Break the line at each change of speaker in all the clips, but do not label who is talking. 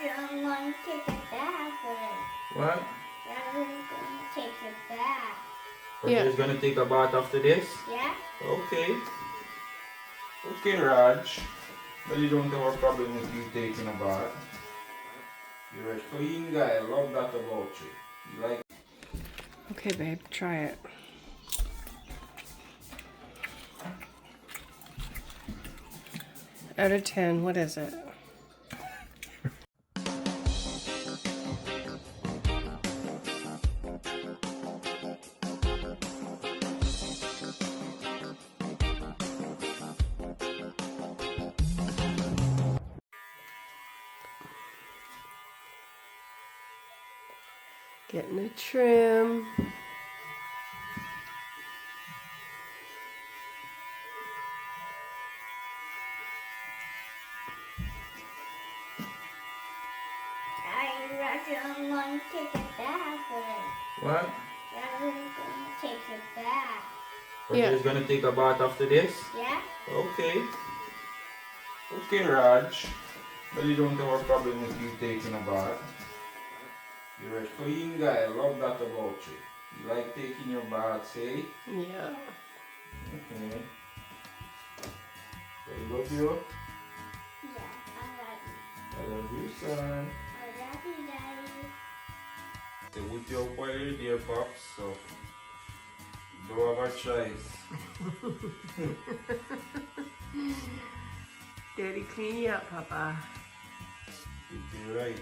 I'm going to take a bath with it.
What?
Roger's going to take a bath.
Roger's gonna take a bath after this?
Yeah?
Okay. Okay, Raj. But you don't have a problem with you taking a bath. You're a clean guy. I love that about you. You like.
Okay, babe, try it. Out of 10, what is it? Getting a trim.
Roger, I'm going to take a bath with it.
What?
Roger's going to take a bath.
Roger's gonna take a bath after this?
Yeah?
Okay. Okay, Raj. But you don't have a problem with you taking a bath. You're a clean guy. I love that about you. You like taking your baths, eh?
Yeah.
Okay. I love you.
Yeah,
I love you, son.
I love you, Daddy.
They would you up while you're there, Pops, so don't have a choice.
Daddy, clean you up, Papa.
You're right.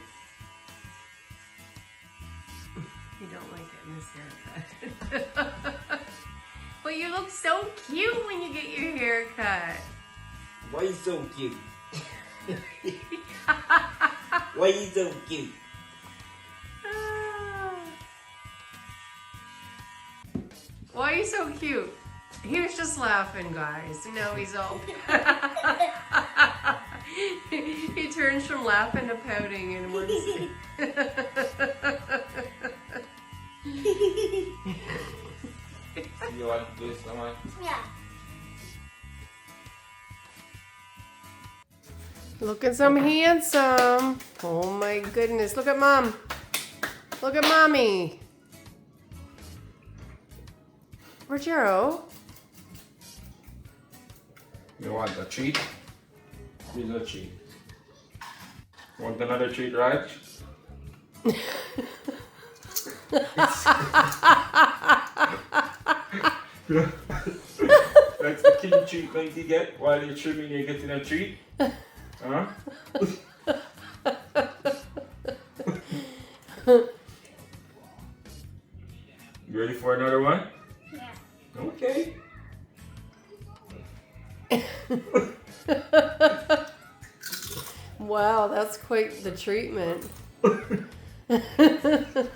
You don't like getting this haircut. But you look so cute when you get your hair cut.
Why you so cute? Why you so cute?
Why are you so cute? He was just laughing, guys. Now he's all... He turns from laughing to pouting in one second.
You want this, come on?
Yeah.
Looking some handsome. Oh my goodness. Look at Mom. Look at Mommy. Rajero.
You want a treat? Here's a treat. Want another treat, Raj? That's the king treatment you get while you're trimming, you're getting a treat. Huh? You ready for another one?
Yeah.
Okay.
Wow, that's quite the treatment.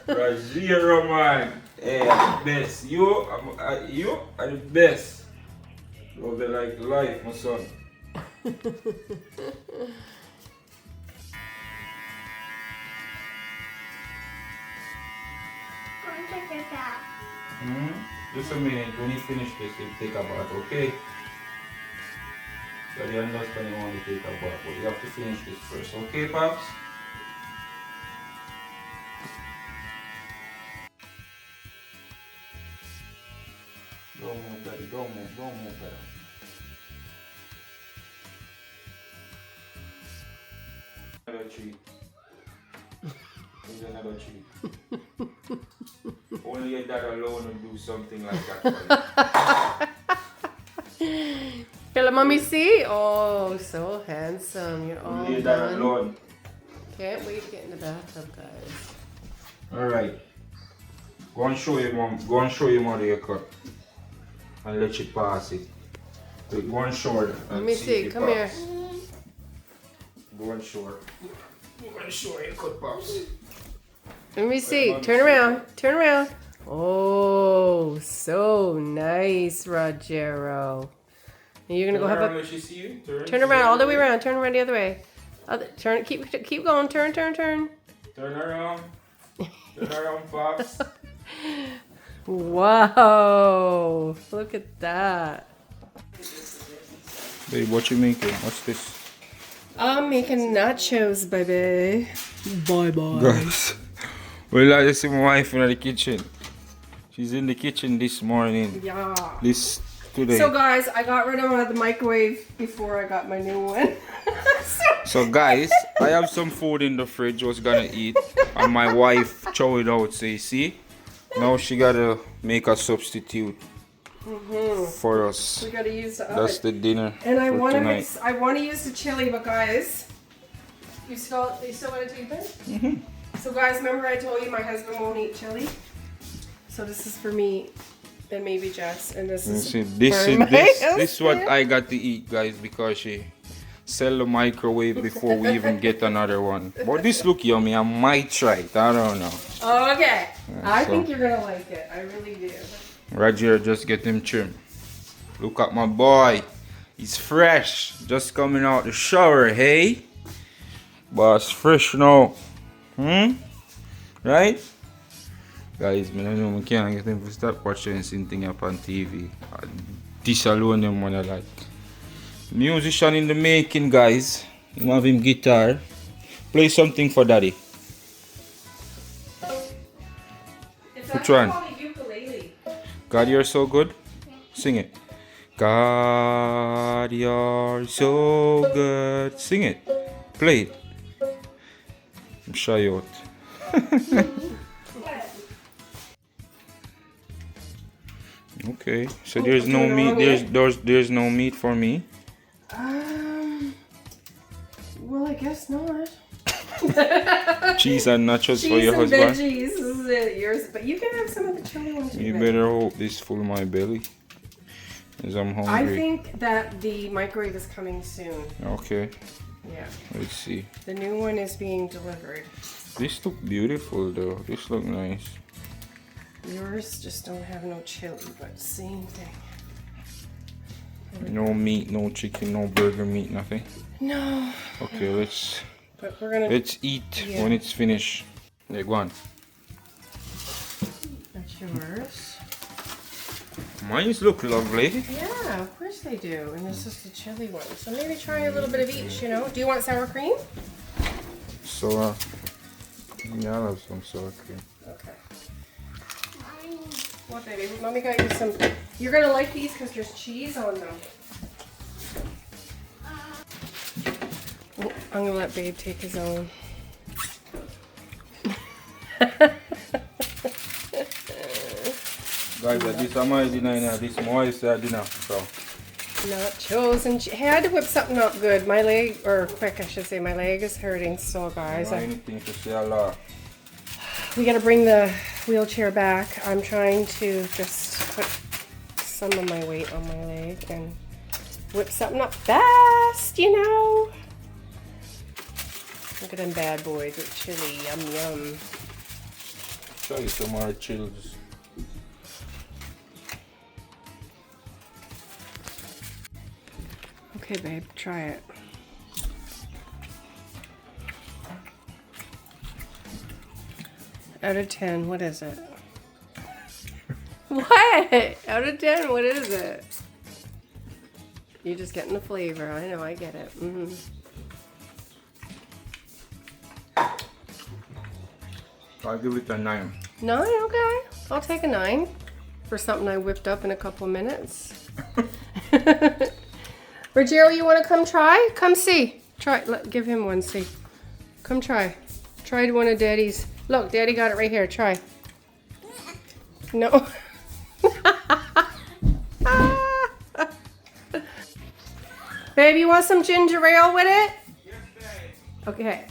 Rajero, man. Hey, I'm the best. You are the best. You'll be like life, my son.
Going to take a bath.
Just a minute. When you finish this, you take a bath, okay? So you understand you want to take a bath, but you have to finish this first, okay, Pops? Don't move, Daddy. Don't move, Daddy. Another treat. Here's another treat. Only your dad alone would do something like that for you.
Let Mommy see. Oh, so handsome. You're all
Only your dad
done.
alone.
Can't wait to get in the bathtub, guys.
Alright. Go and show your mom. Go and show your mother your cut. And let you pass it. Wait, go and show her.
Let me see. Come here.
Go and show her. Go and show her your cut, Pops.
Let me see. Turn around. Turn around. Oh, so nice, Rajero. You're gonna go have a.
She see you.
Turn around all the way around. Turn around the other way. Turn. Keep going. Turn.
Turn around. Turn around, Pops.
Wow. Look at that.
Babe, what you making? What's this?
I'm making nachos, baby. Bye bye.
Guys, well, I just see my wife in the kitchen. She's in the kitchen this morning.
Yeah.
Today.
So guys, I got rid of the microwave before I got my new one.
So guys, I have some food in the fridge I was gonna eat, and my wife throw it out. So you see, now she gotta make a substitute for us.
We gotta use the oven.
That's the dinner.
And I
for
want to
tonight.
mix. I want to use the chili, but guys, you still want to take this? So guys, remember I told you my husband won't eat chili. So this is for me, and maybe Jess, and this is
this is what I got to eat, guys, because she sell the microwave before we even get another one. But this look yummy. I might try it. I don't know.
Okay, I think you're gonna like it. I really do.
Rajero just get him trim. Look at my boy. He's fresh. Just coming out the shower, hey? Boss fresh now. Right? Guys, I know I can't get him to stop watching something up on TV. This alone them wanna like. Musician in the making, guys. You have him guitar. Play something for daddy. Which one? God, you're so good. Sing it. God, you're so good. Sing it. Play it. I'm shy out. Okay, so there's no meat. There's no meat for me.
Well, I guess not.
Cheese and nachos for your
Cheese and
husband.
veggies. This is it. Yours, but you can have some of the chili ones.
You better hope this full my belly, as I'm hungry.
I think that the microwave is coming soon.
Okay.
Yeah.
Let's see.
The new one is being delivered.
This look beautiful though. This look nice.
Yours just don't have no chili, but same thing.
No meat, no chicken, no burger meat, nothing.
No.
Okay, let's eat when it's finished. There, go on.
That's yours.
Mine look lovely.
Yeah, of course they do. And this is the chili one. So maybe try a little bit of each, you know. Do you want sour cream?
So, yeah, I'll have some sour cream.
Okay. What, baby? Mommy got you some. You're going to like these because there's cheese on them. Oh, I'm going to let Babe take his own.
Guys, this is my dinner now. This is my dinner. So.
Nachos and hey, I had to whip something up good. My leg, or quick, I should say, my leg is hurting. So, guys,
Anything to say a lot.
We got to bring the wheelchair back. I'm trying to just put some of my weight on my leg and whip something up fast, you know. Look at them bad boys with chili. Yum, yum.
Try some more chills.
Okay, babe, try it. Out of 10, what is it? What? Out of 10, what is it? You're just getting the flavor. I know, I get it.
I'll give it a 9.
9, okay. I'll take a 9 for something I whipped up in a couple minutes. Rajero, you want to come try? Come see. Try. Give him one, see. Come try. Try one of Daddy's. Look, Daddy got it right here. Try. No. Babe, you want some ginger ale with it?
Yes, babe.
Okay.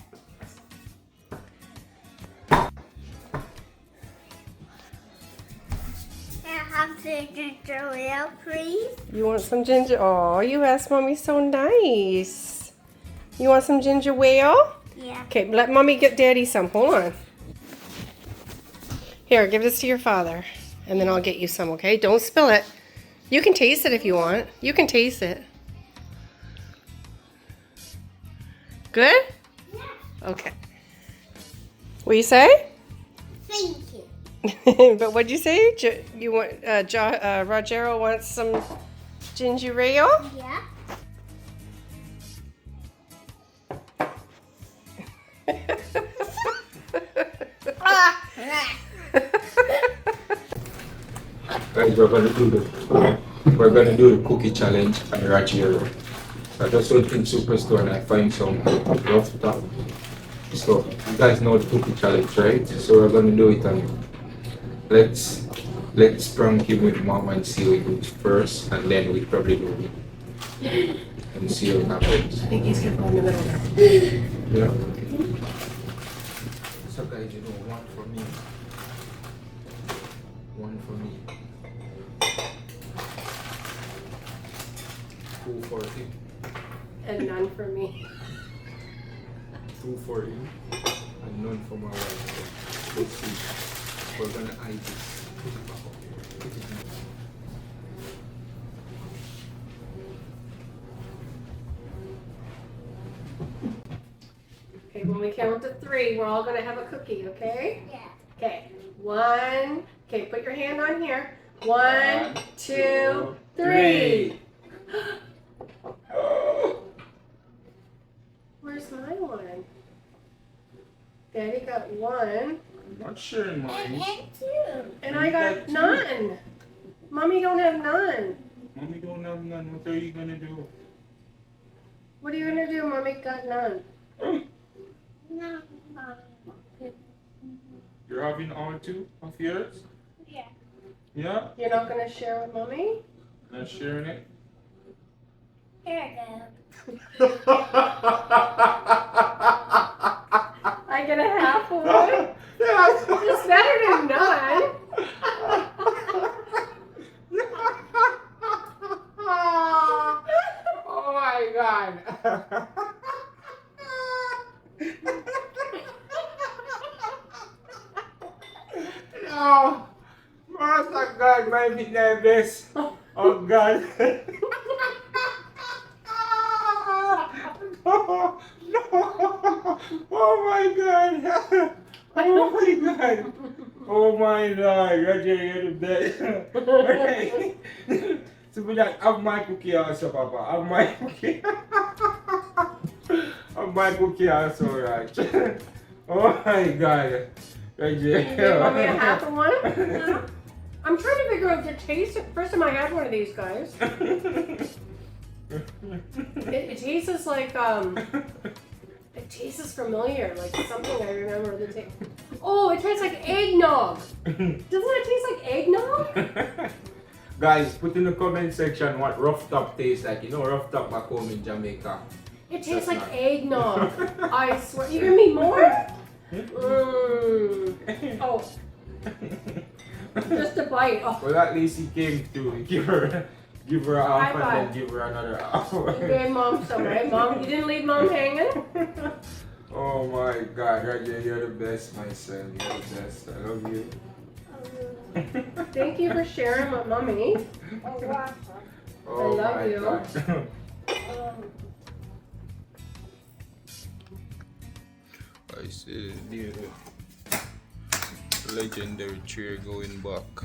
Have some ginger ale, please.
You want some ginger? Oh, you asked Mommy so nice. You want some ginger ale?
Yeah.
Okay, let Mommy get Daddy some. Hold on. Here, give this to your father. And then I'll get you some, okay? Don't spill it. You can taste it if you want. You can taste it. Good?
Yeah.
Okay. What you say?
Thank you.
But what'd you say? You want Rajero wants some ginger ale?
Yeah.
Guys, we're gonna do the cookie challenge on Rajero. I just went in superstore and I find some rough top. So you guys know the cookie challenge, right? So we're gonna do it, and let's prank him with mom and see what he does first, and then we probably do it and see what happens.
I think he's gonna go in the middle.
Yeah. So guys, you know, one for me. One for me. Two for him.
And none for me.
Two for him. And none for my wife. So let's see. We're gonna eye this. Put it back up. Put it back.
Okay, when we count to 3, we're all gonna have a cookie, okay?
Yeah.
Okay, 1. Okay, put your hand on here. 1, 2, 3. Where's my one? Daddy got 1,
I'm not sure, Mommy.
and I got none. Mommy don't have none.
Mommy don't have none. What are you gonna do?
What are you gonna do? Mommy got none.
No.
You're having all 2 of yours?
Yeah.
Yeah?
You're not gonna share with Mommy?
Not sharing it?
Here I
I get a half of one. It's better than none.
Oh my god. No. Master God, my be nervous. Oh god. No. No. Oh my god. Oh my god. Oh my god. Roger, you're the best. So be like, have my cookie also, Papa. Have my cookie. Have my cookie also, right? Oh my god.
You give Mommy a half of one? I'm trying to figure out the taste. First time I had one of these guys. It tastes like it tastes familiar, like something I remember the taste. Oh, it tastes like eggnog. Doesn't it taste like eggnog?
Guys, put in the comment section what rough top tastes like. You know rough top back home in Jamaica.
It tastes
That's
like
not-
eggnog. I swear. You give me more? Oh. Just a bite. Oh.
Well, at least he came to give her a half
High
and
five.
then give her another half.
You gave Mom some, right? Mom, you didn't leave Mom hanging?
Oh my god, Roger, you're the best, my son. You're the best. I love you.
Thank you for sharing with Mommy.
Oh
love
my
you.
God. I see the legendary chair going back.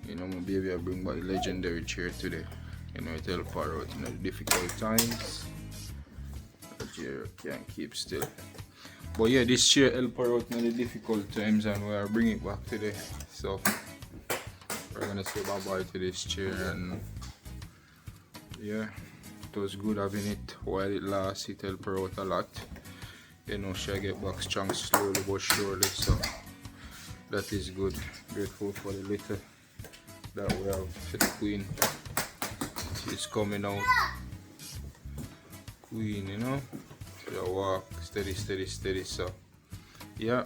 You know, my baby, I bring back legendary chair today. You know, it help her out in the difficult times. The chair can't keep still. But yeah, this chair help her out in the difficult times, and we are bringing it back today. So we're gonna say bye bye to this chair, and yeah, it was good having it while it lasts. It helped her out a lot. You know, she'll get back strong slowly but surely, so that is good. Grateful for the little that we have for the queen. She's coming out. Queen, you know, she'll walk steady, steady, steady, so yeah.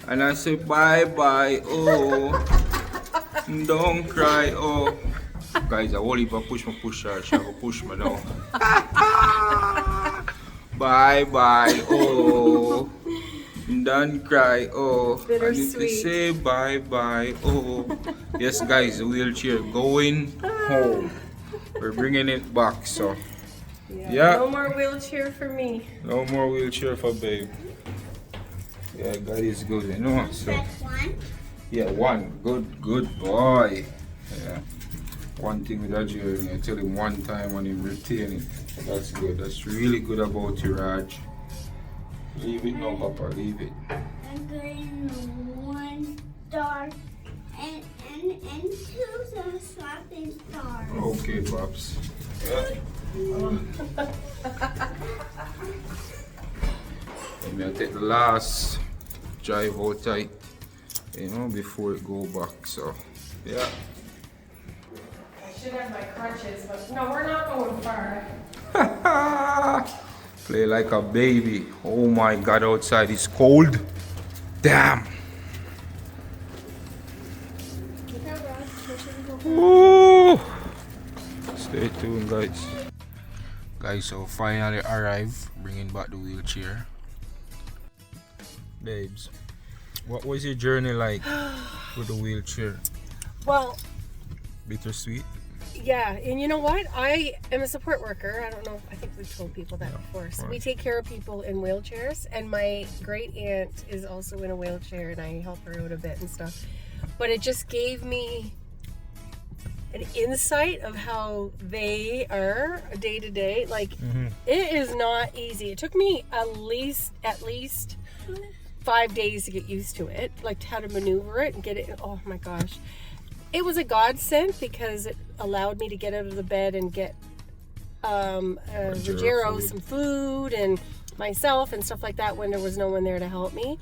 And I say bye bye, oh, don't cry, oh. Guys, I won't even push her, she will push me now. Bye bye, oh, don't cry, oh. I need to say bye bye, oh. Yes, guys, the wheelchair going home. We're bringing it back, so yeah.
No more wheelchair for me.
No more wheelchair for babe. Yeah, God is good, you know. So
Press 1.
yeah, 1. Good boy. Yeah. One thing with Rajero, I tell him one time and he retain it. That's good. That's really good about you, Raj. Leave it now, Papa. Leave it.
I'm getting 1 star and 2 slapping stars.
Okay, Pops. Yeah. Let me take the last drive out tight, you know, before it go back. So, yeah.
I should have my crutches, but no, we're not going far.
Play like a baby. Oh my God, outside is cold. Damn. Ooh. Stay tuned, guys. Guys, so finally arrived, bringing back the wheelchair. Babes, what was your journey like with the wheelchair?
Well,
Bittersweet?
yeah, and you know what? I am a support worker. I don't know, I think we've told people that before. So we take care of people in wheelchairs, and my great aunt is also in a wheelchair, and I help her out a bit and stuff. But it just gave me an insight of how they are day to day. Like, it is not easy. It took me at least 5 days to get used to it, like how to maneuver it and get it. Oh my gosh. It was a godsend because it allowed me to get out of the bed and get Rajero some food and myself and stuff like that when there was no one there to help me.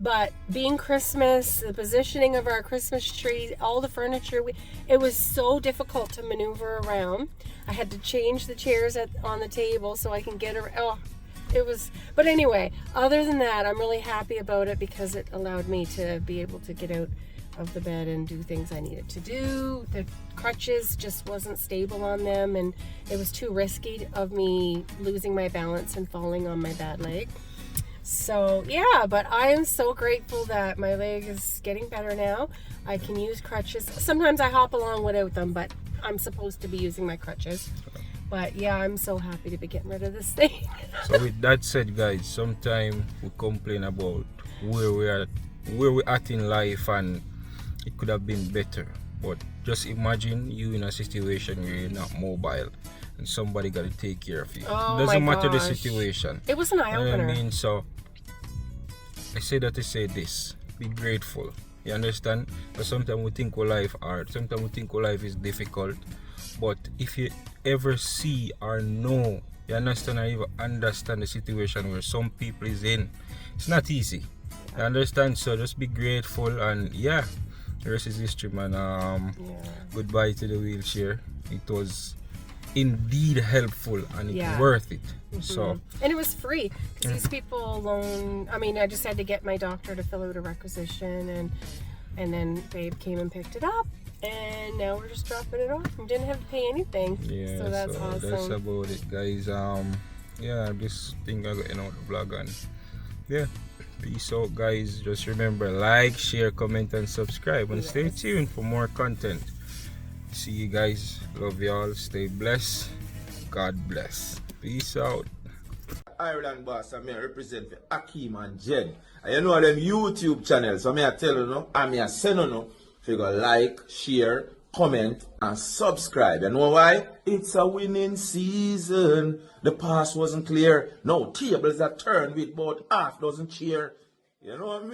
But being Christmas, the positioning of our Christmas tree, all the furniture, it was so difficult to maneuver around. I had to change the chairs on the table so I can get around. Oh, it was, but anyway, other than that, I'm really happy about it because it allowed me to be able to get out of the bed and do things I needed to do. The crutches just wasn't stable on them, and it was too risky of me losing my balance and falling on my bad leg. So yeah, but I am so grateful that my leg is getting better now. I can use crutches. Sometimes I hop along without them, but I'm supposed to be using my crutches. But yeah, I'm so happy to be getting rid of this thing.
So with that said, guys, sometimes we complain about where we're at in life and it could have been better. But just imagine you in a situation where you're not mobile and somebody got to take care of you.
Oh,
it doesn't
my
matter the
gosh.
situation.
It was an eye-opener.
I mean, so I say that to say this: be grateful. You understand? But sometimes we think our life hard. Sometimes we think our life is difficult. But if you ever see or know, you understand or even understand the situation where some people is in, it's not easy. You understand? So just be grateful, and yeah, the rest is history, man. Goodbye to the wheelchair. It was indeed helpful and it's worth it. So,
and it was free because these people alone, I mean, I just had to get my doctor to fill out a requisition, and then Babe came and picked it up, and now we're just dropping it off and didn't have to pay anything.
Yeah,
so that's awesome.
That's about it, guys. Yeah, this thing I got the vlog, and yeah, peace out, guys. Just remember, like, share, comment, and subscribe, and stay tuned for more content. See you guys. Love y'all. Stay blessed. God bless. Peace out.
Ireland boss, I represent for Akeen and Jed. And you know them YouTube channels, so I tell you no, I send you no, if you go like, share, comment, and subscribe. You know why? It's a winning season. The past wasn't clear. No tables are turned with about half dozen cheer. You know what I mean?